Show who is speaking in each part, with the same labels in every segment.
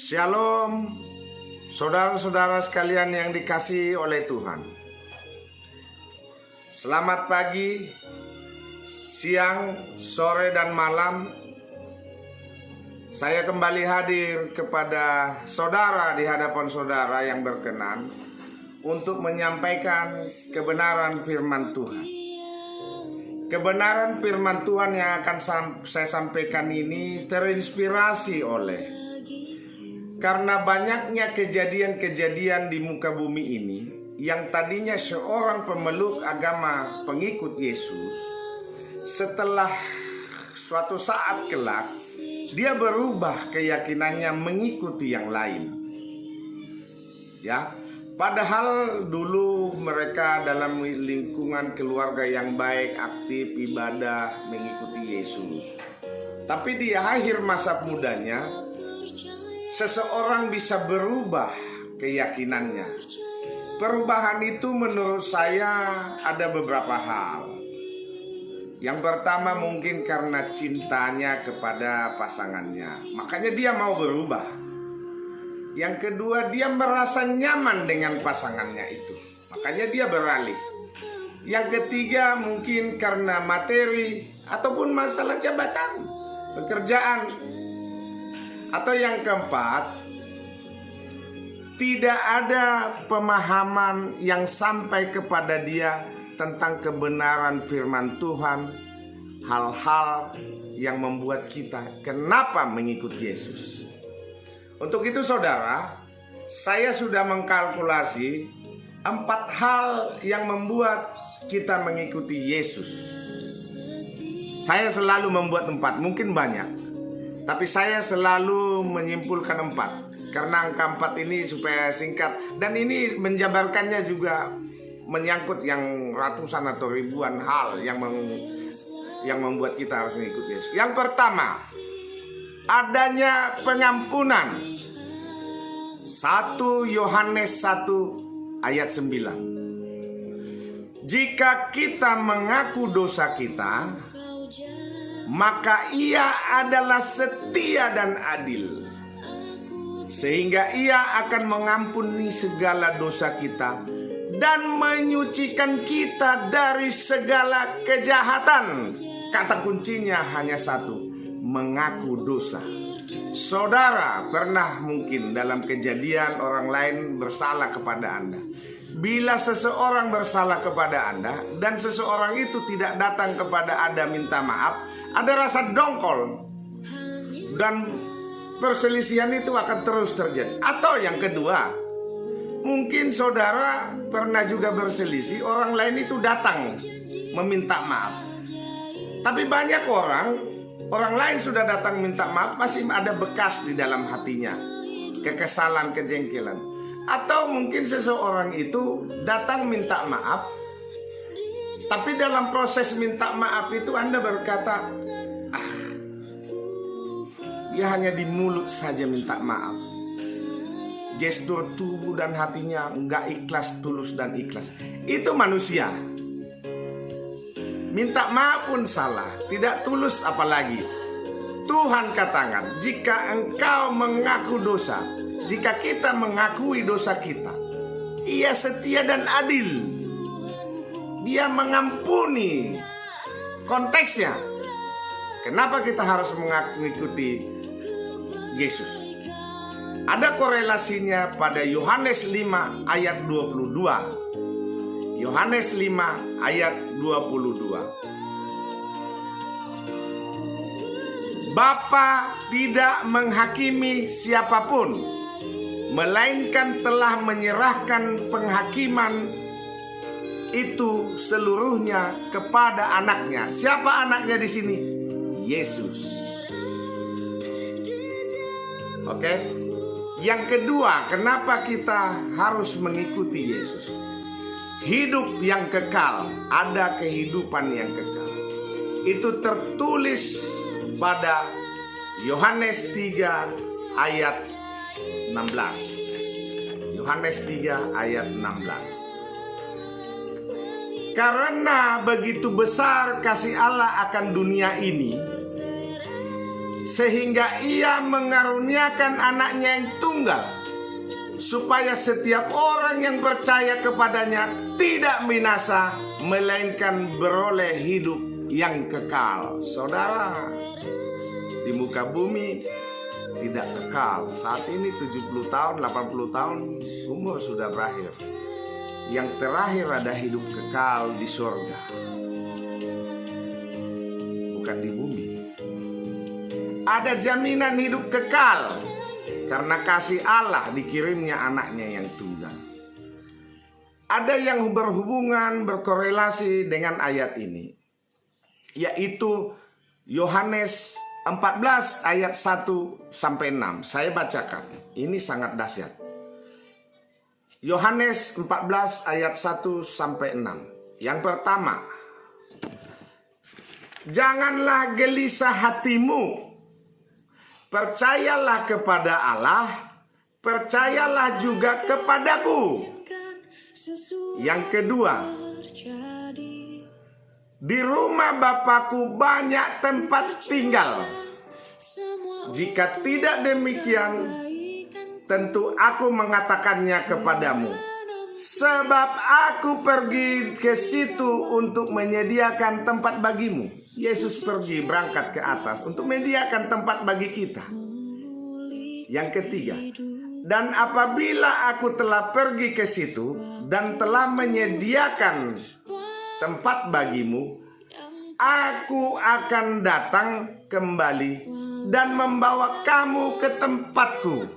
Speaker 1: Shalom, saudara-saudara sekalian yang dikasihi oleh Tuhan. Selamat pagi, siang, sore, dan malam. Saya kembali hadir kepada saudara di hadapan saudara yang berkenan untuk menyampaikan kebenaran firman Tuhan. Kebenaran firman Tuhan yang akan saya sampaikan ini terinspirasi oleh karena banyaknya kejadian-kejadian di muka bumi ini yang tadinya seorang pemeluk agama pengikut Yesus, setelah suatu saat kelak dia berubah keyakinannya mengikuti yang lain. Ya, padahal dulu mereka dalam lingkungan keluarga yang baik, aktif, ibadah, mengikuti Yesus. Tapi di akhir masa mudanya seseorang bisa berubah keyakinannya. Perubahan itu menurut saya ada beberapa hal. Yang pertama mungkin karena cintanya kepada pasangannya, makanya dia mau berubah. Yang kedua, dia merasa nyaman dengan pasangannya itu, makanya dia beralih. Yang ketiga mungkin karena materi ataupun masalah jabatan, pekerjaan. Atau yang keempat, tidak ada pemahaman yang sampai kepada dia tentang kebenaran firman Tuhan, hal-hal yang membuat kita kenapa mengikuti Yesus. Untuk itu saudara, saya sudah mengkalkulasi 4 hal yang membuat kita mengikuti Yesus. Saya selalu membuat 4, mungkin banyak, tapi saya selalu menyimpulkan 4. Karena angka 4 ini supaya singkat. Dan ini menjabarkannya juga menyangkut yang ratusan atau ribuan hal yang membuat kita harus mengikuti Yesus. Yang pertama, adanya pengampunan. 1 Yohanes 1 ayat 9. Jika kita mengaku dosa kita, maka ia adalah setia dan adil, sehingga ia akan mengampuni segala dosa kita dan menyucikan kita dari segala kejahatan. Kata kuncinya hanya satu, mengaku dosa. Saudara pernah mungkin dalam kejadian orang lain bersalah kepada Anda. Bila seseorang bersalah kepada Anda dan seseorang itu tidak datang kepada Anda minta maaf, ada rasa dongkol dan perselisihan itu akan terus terjadi. Atau yang kedua, mungkin saudara pernah juga berselisih, orang lain itu datang meminta maaf. Tapi banyak orang lain sudah datang minta maaf, masih ada bekas di dalam hatinya, kekesalan, kejengkelan. Atau mungkin seseorang itu datang minta maaf, tapi dalam proses minta maaf itu Anda berkata, dia hanya di mulut saja minta maaf. Gestur tubuh dan hatinya enggak ikhlas, tulus dan ikhlas. Itu manusia. Minta maaf pun salah, tidak tulus apalagi. Tuhan katakan, jika engkau mengaku dosa, jika kita mengakui dosa kita, ia setia dan adil. Dia mengampuni. Konteksnya, kenapa kita harus mengikuti Yesus? Ada korelasinya pada Yohanes 5 ayat 22. Yohanes 5 ayat 22. Bapa tidak menghakimi siapapun, melainkan telah menyerahkan penghakiman itu seluruhnya kepada anaknya. Siapa anaknya di sini? Yesus. Oke. Yang kedua, kenapa kita harus mengikuti Yesus? Hidup yang kekal, ada kehidupan yang kekal. Itu tertulis pada Yohanes 3 ayat 16. Yohanes 3 ayat 16. Karena begitu besar kasih Allah akan dunia ini, sehingga ia mengaruniakan anaknya yang tunggal, supaya setiap orang yang percaya kepadanya tidak binasa, melainkan beroleh hidup yang kekal. Saudara, di muka bumi tidak kekal. Saat ini 70 tahun, 80 tahun umur sudah berakhir. Yang terakhir ada hidup kekal di surga, bukan di bumi. Ada jaminan hidup kekal karena kasih Allah dikirimnya anaknya yang tunggal. Ada yang berhubungan, berkorelasi dengan ayat ini, yaitu Yohanes 14 ayat 1-6. Saya bacakan, ini sangat dahsyat. Yohanes 14 ayat 1-6. Yang pertama, janganlah gelisah hatimu, percayalah kepada Allah, percayalah juga kepadaku. Yang kedua, di rumah Bapakku banyak tempat tinggal. Jika tidak demikian, tentu aku mengatakannya kepadamu. Sebab aku pergi ke situ untuk menyediakan tempat bagimu. Yesus pergi berangkat ke atas untuk menyediakan tempat bagi kita. Yang ketiga, dan apabila aku telah pergi ke situ dan telah menyediakan tempat bagimu, aku akan datang kembali dan membawa kamu ke tempatku,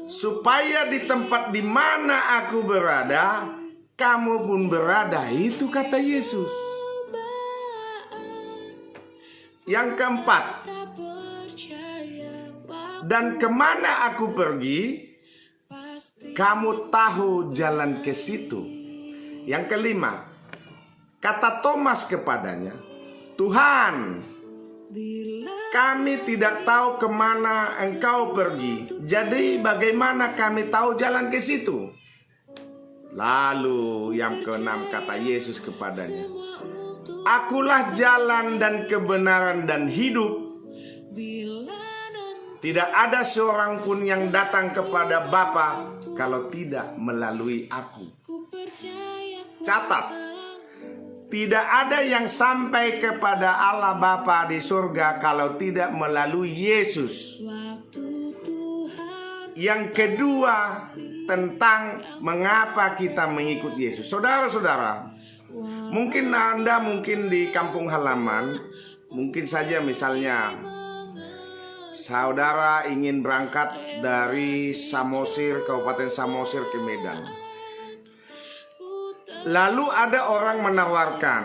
Speaker 1: supaya di tempat di mana aku berada, kamu pun berada. Itu kata Yesus. Yang keempat, dan kemana aku pergi, kamu tahu jalan ke situ. Yang kelima, kata Thomas kepadanya, Tuhan, kami tidak tahu kemana engkau pergi, jadi bagaimana kami tahu jalan ke situ? Lalu yang keenam, kata Yesus kepadanya, akulah jalan dan kebenaran dan hidup. Tidak ada seorang pun yang datang kepada Bapa kalau tidak melalui aku. Catat, tidak ada yang sampai kepada Allah Bapa di surga kalau tidak melalui Yesus. Yang kedua, tentang mengapa kita mengikut Yesus. Saudara-saudara, mungkin Anda di kampung halaman, mungkin saja misalnya saudara ingin berangkat dari Samosir, Kabupaten Samosir ke Medan. Lalu ada orang menawarkan,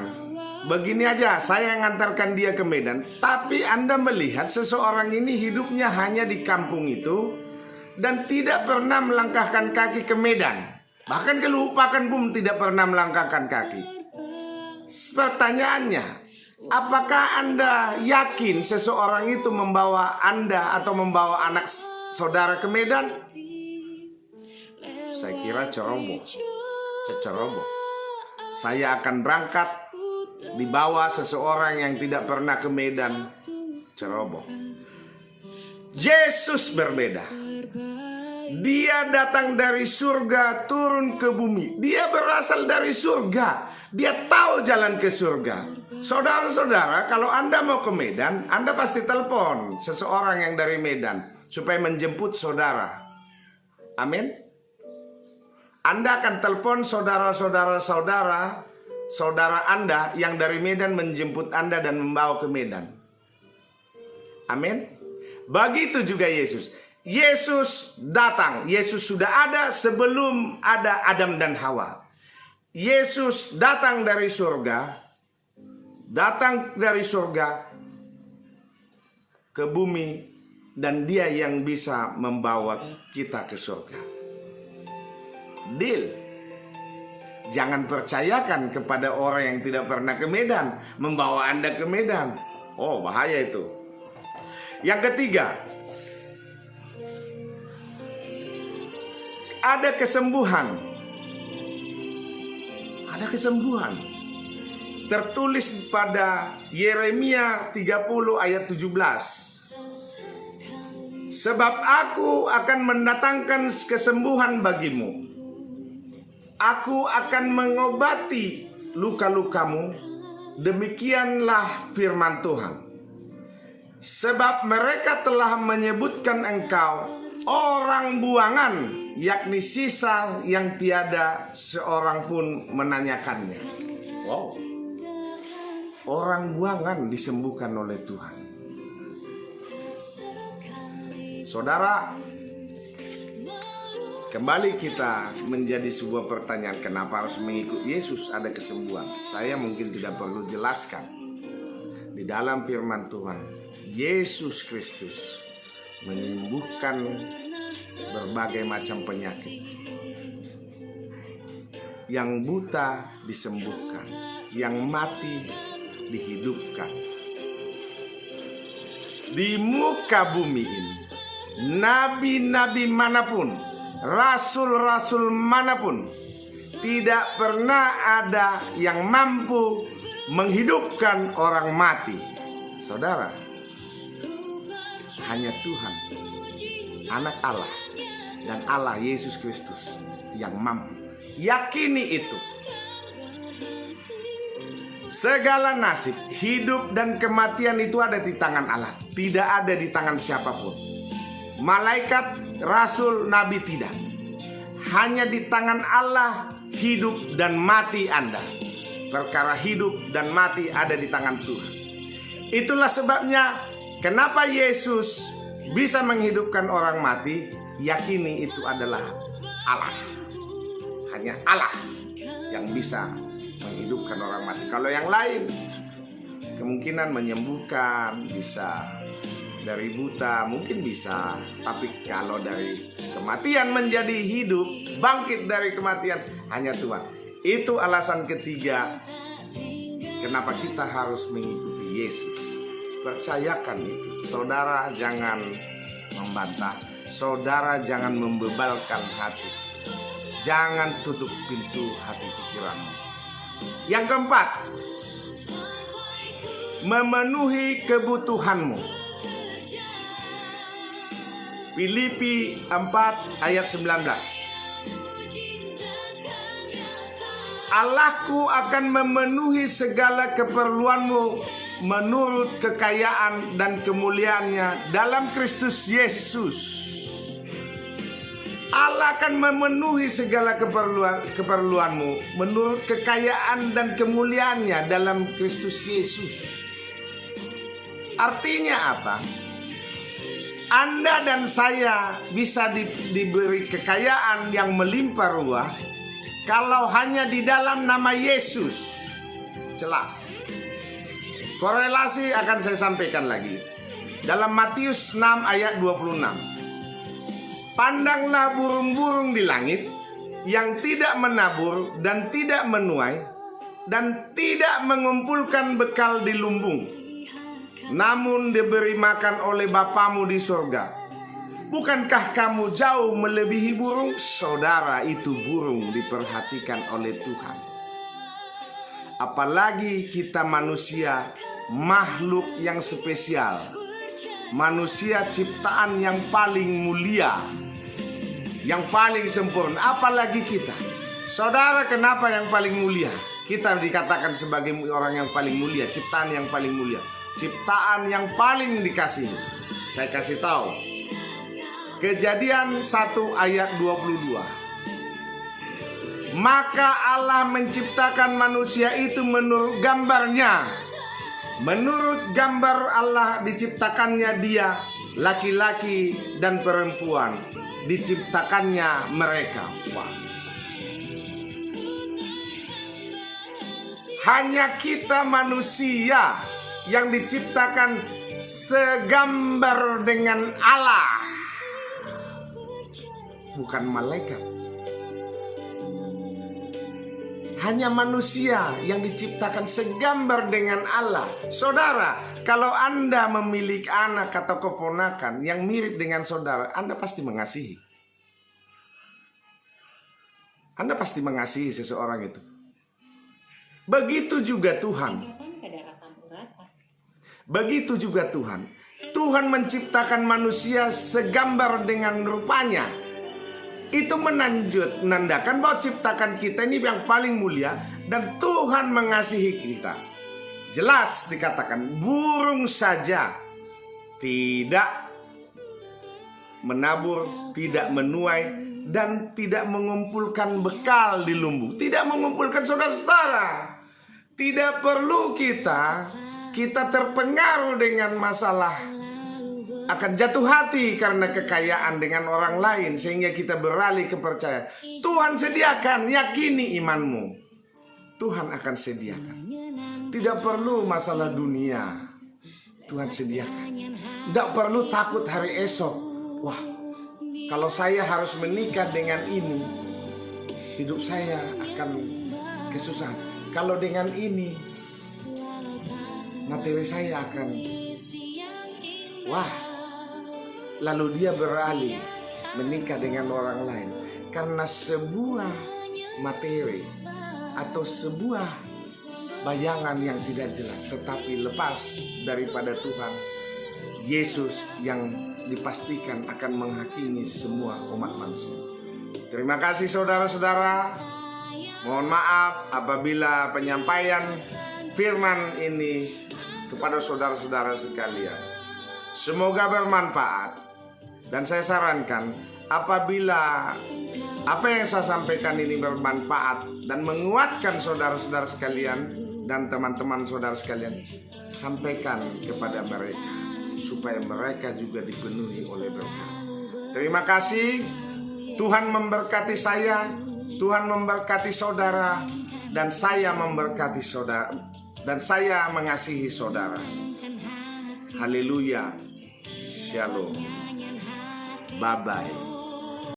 Speaker 1: begini aja, saya ngantarkan dia ke Medan. Tapi Anda melihat seseorang ini hidupnya hanya di kampung itu dan tidak pernah melangkahkan kaki ke Medan. Bahkan kelupakan pun tidak pernah melangkahkan kaki. Pertanyaannya, apakah Anda yakin seseorang itu membawa Anda atau membawa anak saudara ke Medan? Saya kira ceroboh. Saya akan berangkat dibawa seseorang yang tidak pernah ke Medan. Ceroboh. Yesus berbeda. Dia datang dari surga turun ke bumi. Dia berasal dari surga. Dia tahu jalan ke surga. Saudara-saudara, kalau Anda mau ke Medan, Anda pasti telepon seseorang yang dari Medan supaya menjemput saudara. Amin. Anda akan telepon saudara Anda yang dari Medan menjemput Anda dan membawa ke Medan. Amin. Begitu juga Yesus. Yesus datang. Yesus sudah ada sebelum ada Adam dan Hawa. Yesus datang dari surga. Datang dari surga ke bumi, dan dia yang bisa membawa kita ke surga. Deal. Jangan percayakan kepada orang yang tidak pernah ke Medan membawa Anda ke Medan. Oh, bahaya itu. Yang ketiga, ada kesembuhan. Ada kesembuhan. Tertulis pada Yeremia 30 ayat 17. Sebab aku akan mendatangkan kesembuhan bagimu. Aku akan mengobati luka-lukamu. Demikianlah firman Tuhan. Sebab mereka telah menyebutkan engkau orang buangan, yakni sisa yang tiada seorang pun menanyakannya. Wow. Orang buangan disembuhkan oleh Tuhan. Saudara, kembali kita menjadi sebuah pertanyaan, kenapa harus mengikut Yesus ada kesembuhan? Saya mungkin tidak perlu jelaskan. Di dalam firman Tuhan, Yesus Kristus menyembuhkan berbagai macam penyakit. Yang buta disembuhkan, yang mati dihidupkan. Di muka bumi ini, nabi-nabi manapun, rasul-rasul manapun, tidak pernah ada yang mampu menghidupkan orang mati. Saudara, hanya Tuhan, Anak Allah, dan Allah Yesus Kristus yang mampu. Yakini itu. Segala nasib, hidup dan kematian itu ada di tangan Allah, tidak ada di tangan siapapun. Malaikat, rasul, nabi tidak. Hanya di tangan Allah hidup dan mati Anda. Perkara hidup dan mati ada di tangan Tuhan. Itulah sebabnya kenapa Yesus bisa menghidupkan orang mati. Yakini itu adalah Allah. Hanya Allah yang bisa menghidupkan orang mati. Kalau yang lain kemungkinan menyembuhkan, bisa dari buta mungkin bisa, tapi kalau dari kematian menjadi hidup, bangkit dari kematian, hanya Tuhan. Itu alasan ketiga kenapa kita harus mengikuti Yesus. Percayakan itu. Saudara jangan membantah, saudara jangan membebalkan hati. Jangan tutup pintu hati pikiranmu. Yang keempat, memenuhi kebutuhanmu. Filipi 4 ayat 19. Allahku akan memenuhi segala keperluanmu menurut kekayaan dan kemuliaannya dalam Kristus Yesus. Allah akan memenuhi segala keperluanmu menurut kekayaan dan kemuliaannya dalam Kristus Yesus. Artinya apa? Anda dan saya bisa diberi kekayaan yang melimpah ruah kalau hanya di dalam nama Yesus. Jelas. Korelasi akan saya sampaikan lagi. Dalam Matius 6 ayat 26. Pandanglah burung-burung di langit yang tidak menabur dan tidak menuai dan tidak mengumpulkan bekal di lumbung, namun diberi makan oleh Bapamu di surga. Bukankah kamu jauh melebihi burung? Saudara, itu burung diperhatikan oleh Tuhan. Apalagi kita manusia, makhluk yang spesial, manusia ciptaan yang paling mulia, yang paling sempurna. Apalagi kita, saudara, kenapa yang paling mulia? Kita dikatakan sebagai orang yang paling mulia, ciptaan yang paling mulia, ciptaan yang paling dikasihi. Saya kasih tahu, Kejadian 1 ayat 22. Maka Allah menciptakan manusia itu menurut gambarnya. Menurut gambar Allah diciptakannya dia, laki-laki dan perempuan diciptakannya mereka. Wah. Hanya kita manusia yang diciptakan segambar dengan Allah, bukan malaikat. Hanya manusia yang diciptakan segambar dengan Allah. Saudara, kalau Anda memiliki anak atau keponakan yang mirip dengan saudara, Anda pasti mengasihi. Anda pasti mengasihi seseorang itu. Begitu juga Tuhan. Begitu juga Tuhan. Tuhan menciptakan manusia segambar dengan rupanya. Itu menandakan bahwa ciptakan kita ini yang paling mulia dan Tuhan mengasihi kita. Jelas dikatakan, burung saja tidak menabur, tidak menuai, dan tidak mengumpulkan bekal di lumbung. Tidak mengumpulkan saudara-saudara. Tidak perlu kita terpengaruh dengan masalah, akan jatuh hati karena kekayaan dengan orang lain, sehingga kita beralih ke percaya. Tuhan sediakan, yakini imanmu. Tuhan akan sediakan. Tidak perlu masalah dunia, Tuhan sediakan. Tidak perlu takut hari esok. Wah, kalau saya harus menikah dengan ini, hidup saya akan kesusahan. Kalau dengan ini, materi saya akan, wah. Lalu dia beralih menikah dengan orang lain karena sebuah materi atau sebuah bayangan yang tidak jelas, tetapi lepas daripada Tuhan Yesus yang dipastikan akan menghakimi semua umat manusia. Terima kasih saudara-saudara. Mohon maaf apabila penyampaian firman ini kepada saudara-saudara sekalian semoga bermanfaat. Dan saya sarankan, apabila apa yang saya sampaikan ini bermanfaat dan menguatkan saudara-saudara sekalian dan teman-teman saudara sekalian, sampaikan kepada mereka supaya mereka juga dipenuhi oleh berkat. Terima kasih. Tuhan memberkati saya, Tuhan memberkati saudara, dan saya memberkati saudara, dan saya mengasihi saudara. Haleluya. Shalom. Bye-bye.